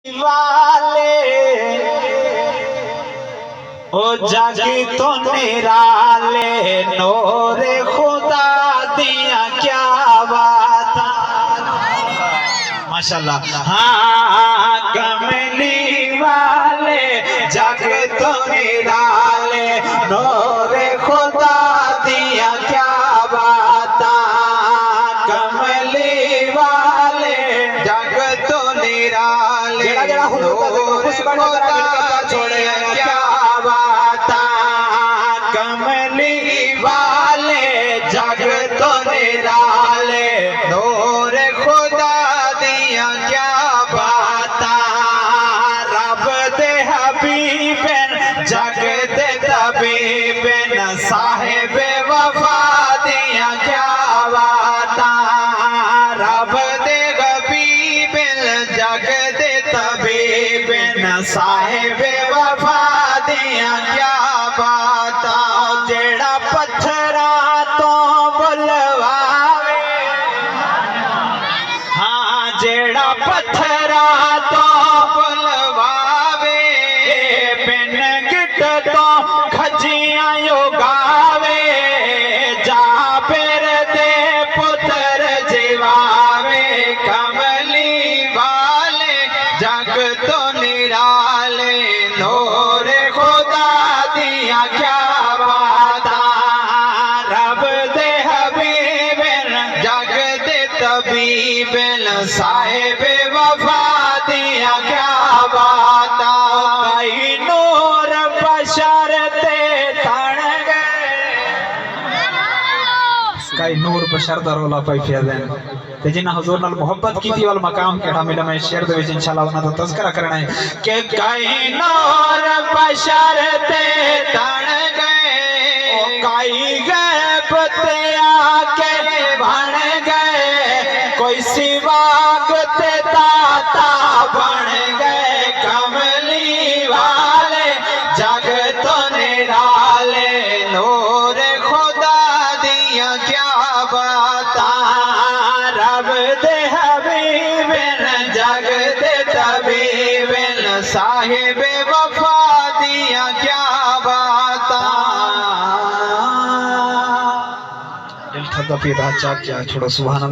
वाले ओ जागी तो निराले नूरे खुदा दिया क्या बात। माशाल्लाह। हाँ कमली वाले जागे तो निराले नूरे खुदा दिया क्या बात। कमली वाले जग तो निराले छोड़े क्या बात। कमली वाले जग तो निराले नूर खुदा दिया क्या बात। रब दे हबीबन जग दे तबीबन साहिब वफा दिया क्या बात। रब दे हबीबन जग दे तबीबन साहिब वफा दिया क्या बात। जेड़ा पत्थरा तो बुलवावे हाँ जेड़ा पत्थरा तो बुलवावे बिन गिट तो खजियां उगावे जाबिर दे पुत्र जीवावे। कमली वाले जग तो निराले नूर खुदा दिया क्या बात। रब दे हबीबन जग दे तबीबन साहिब वफा दिया क्या बात। कई नूर बशर ते तण गए कई नूर बशर दा रौला पाई फिरदे ते जिन्हां हुजूर नाल मोहब्बत कीती वाल मकाम केड़ा मिला मैं शेर दे विच इंशाअल्लाह उन्हां दा तज़किरा करना है कि कई नूर बशर ते तण गए कई गैब ते आके बन गए कोई सिवाग ते दाता बन गए। कमली वाले जग तो निराले नूर खुदा दिया क्या बात। रब दे हबीबन जग दे तबीबन साहिब वफा दिया क्या बात। दिल ठंडा पिया चाक क्या छोड़ो सुभान अल्लाह।